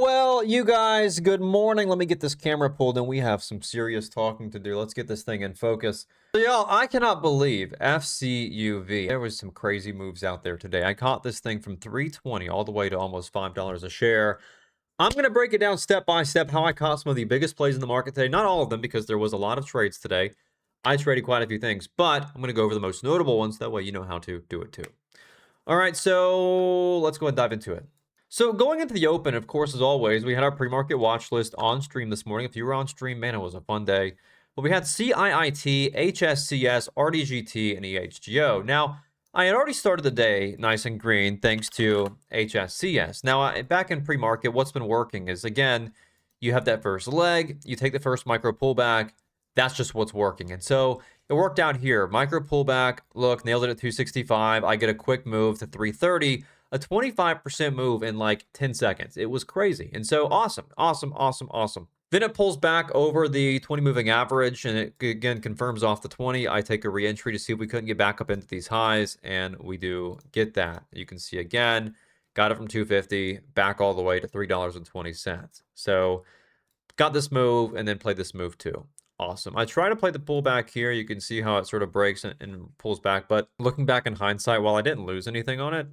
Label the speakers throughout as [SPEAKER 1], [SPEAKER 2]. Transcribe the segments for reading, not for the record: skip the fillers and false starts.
[SPEAKER 1] Well, you guys, good morning. Let me get this camera pulled in. We have some serious talking to do. Let's get this thing in focus. So, y'all, I cannot believe FCUV. There was some crazy moves out there today. I caught this thing from 320 all the way to almost $5 a share. I'm going to break it down step by step how I caught some of the biggest plays in the market today. Not all of them, because there was a lot of trades today. I traded quite a few things, but I'm going to go over the most notable ones. That way you know how to do it too. All right, so let's go ahead and dive into it. So going into the open, of course, as always, we had our pre-market watch list on stream this morning. If you were on stream, man, it was a fun day. But we had CIIT, HSCS, RDGT, and EHGO. Now, I had already started the day nice and green thanks to HSCS. Now, back in pre-market, what's been working is, again, you have that first leg, you take the first micro pullback, that's just what's working. And so it worked out here. Micro pullback, look, nailed it at 265. I get a quick move to 330. A 25% move in like 10 seconds. It was crazy. And so awesome. Then it pulls back over the 20 moving average and it again confirms off the 20. I take a re-entry to see if we couldn't get back up into these highs, and we do get that. You can see again, got it from 250 back all the way to $3.20. So got this move and then played this move too. Awesome. I try to play the pullback here. You can see how it sort of breaks and pulls back. But looking back in hindsight, while I didn't lose anything on it,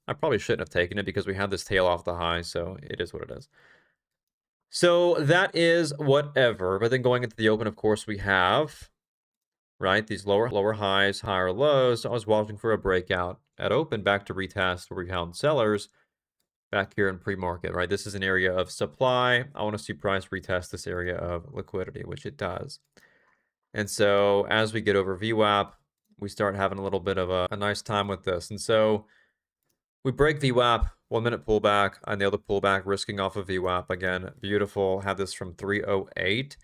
[SPEAKER 1] I probably shouldn't have taken it because we had this tail off the high, so it is what it is. So that is whatever. But then going into the open, of course, we have, right, these lower highs, higher lows. So I was watching for a breakout at open back to retest where we found sellers back here in pre-market, right? This is an area of supply. I want to see price retest this area of liquidity, which it does. And so as we get over VWAP, we start having a little bit of a nice time with this. And so we break VWAP, 1 minute pullback. I nailed the pullback, risking off of VWAP again. Beautiful. Had this from 308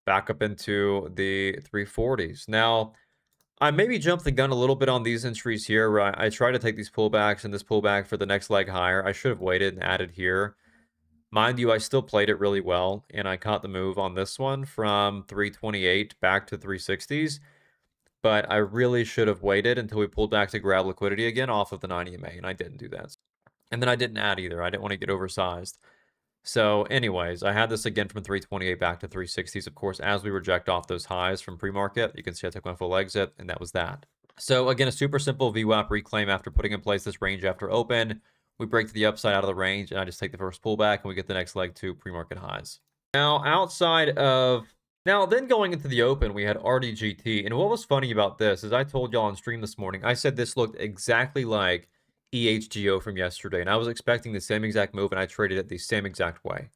[SPEAKER 1] back up into the 340s. Now, I maybe jumped the gun a little bit on these entries here, where I try to take these pullbacks and this pullback for the next leg higher. I should have waited and added here. Mind you, I still played it really well, and I caught the move on this one from 328 back to 360s. But I really should have waited until we pulled back to grab liquidity again off of the 90 EMA, and I didn't do that. And then I didn't add either. I didn't want to get oversized. So anyways, I had this again from 328 back to 360s. Of course, as we reject off those highs from pre-market, you can see I took my full exit, and that was that. So again, a super simple VWAP reclaim after putting in place this range after open. We break to the upside out of the range, and I just take the first pullback, and we get the next leg to pre-market highs. Now, then going into the open, we had RDGT. And what was funny about this is I told y'all on stream this morning, I said this looked exactly like EHGO from yesterday. And I was expecting the same exact move, and I traded it the same exact way.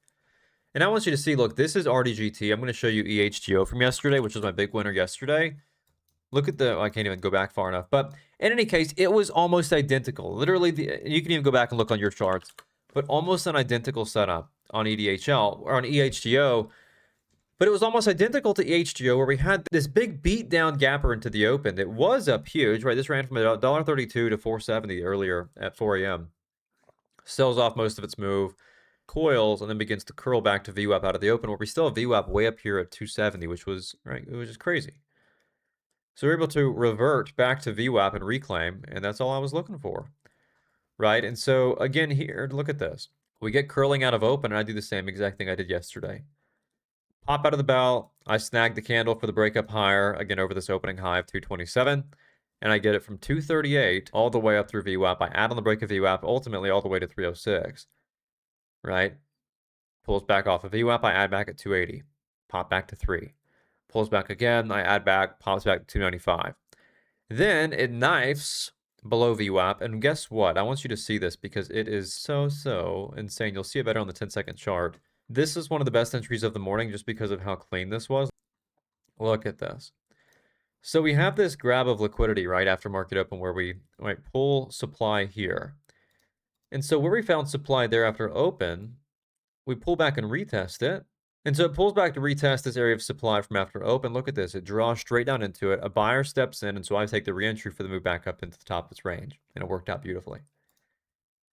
[SPEAKER 1] And I want you to see, look, this is RDGT. I'm going to show you EHGO from yesterday, which was my big winner yesterday. Look at I can't even go back far enough. But in any case, it was almost identical. Literally, you can even go back and look on your charts, but almost an identical setup on EDHL or on EHGO. But it was almost identical to EHGO, where we had this big beat down gapper into the open. It was up huge, right? This ran from $1.32 to 470 earlier at 4 a.m. Sells off most of its move, coils, and then begins to curl back to VWAP out of the open, where we still have VWAP way up here at 270, which was, right, it was just crazy. So we're able to revert back to VWAP and reclaim, and that's all I was looking for, right? And so again here, look at this. We get curling out of open, and I do the same exact thing I did yesterday. Pop out of the bell. I snag the candle for the breakup higher, again over this opening high of 227, and I get it from 238 all the way up through VWAP. I add on the break of VWAP, ultimately all the way to 306, right? Pulls back off of VWAP, I add back at 280, pop back to 3. Pulls back again, I add back, pops back to 295. Then it knifes below VWAP, and guess what? I want you to see this because it is so insane. You'll see it better on the 10-second chart. This is one of the best entries of the morning just because of how clean this was. Look at this. So we have this grab of liquidity right after market open where we might pull supply here. And so where we found supply there after open, we pull back and retest it. And so it pulls back to retest this area of supply from after open. Look at this. It draws straight down into it. A buyer steps in, and so I take the re-entry for the move back up into the top of its range. And it worked out beautifully.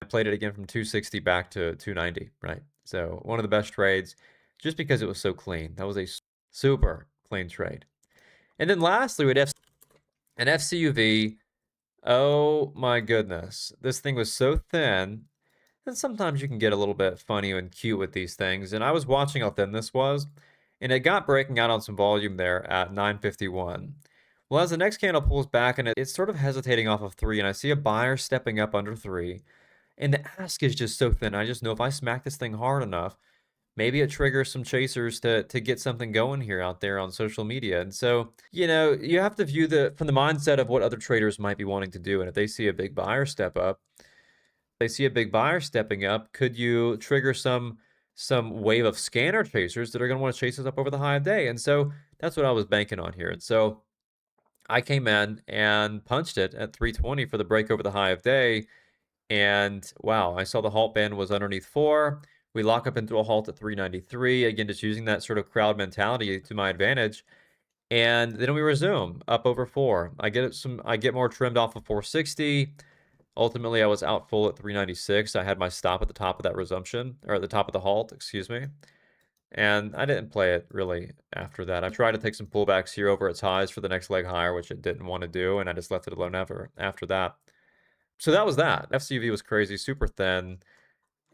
[SPEAKER 1] I played it again from 260 back to 290, right? So one of the best trades just because it was so clean. That was a super clean trade. And then lastly, we had an FCUV. Oh my goodness. This thing was so thin. And sometimes you can get a little bit funny and cute with these things. And I was watching how thin this was, and it got breaking out on some volume there at 951. Well, as the next candle pulls back and it's sort of hesitating off of 3, and I see a buyer stepping up under 3, and the ask is just so thin. I just know if I smack this thing hard enough, maybe it triggers some chasers to get something going here out there on social media. And so, you have to view from the mindset of what other traders might be wanting to do. And if they see a big buyer step up, they see a big buyer stepping up, could you trigger some wave of scanner chasers that are going to want to chase us up over the high of day? And so that's what I was banking on here. And so I came in and punched it at 320 for the break over the high of day. And wow, I saw the halt band was underneath 4. We lock up into a halt at 393. Again, just using that sort of crowd mentality to my advantage. And then we resume up over 4. I get more trimmed off of 460. Ultimately, I was out full at 396. I had my stop at the top of that resumption, or at the top of the halt, excuse me. And I didn't play it really after that. I tried to take some pullbacks here over its highs for the next leg higher, which it didn't want to do, and I just left it alone after that. So that was that. FCV was crazy, super thin,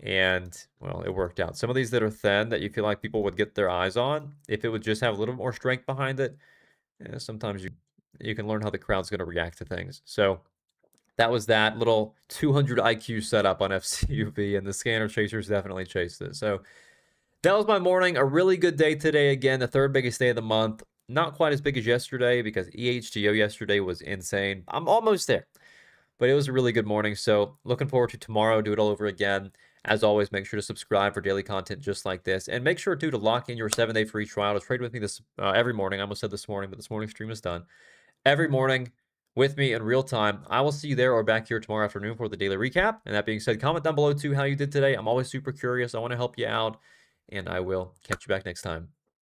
[SPEAKER 1] and, well, it worked out. Some of these that are thin that you feel like people would get their eyes on, if it would just have a little more strength behind it, sometimes you can learn how the crowd's going to react to things. So that was that little 200 IQ setup on FCUV, and the scanner chasers definitely chased it. So that was my morning. A really good day today. Again, the third biggest day of the month. Not quite as big as yesterday because EHGO yesterday was insane. I'm almost there, but it was a really good morning. So looking forward to tomorrow. Do it all over again. As always, make sure to subscribe for daily content just like this. And make sure, too, to lock in your 7-day free trial to trade with me this every morning. I almost said this morning, but this morning stream is done. Every morning with me in real time. I will see you there or back here tomorrow afternoon for the daily recap. And that being said, comment down below, too, how you did today. I'm always super curious. I want to help you out. And I will catch you back next time.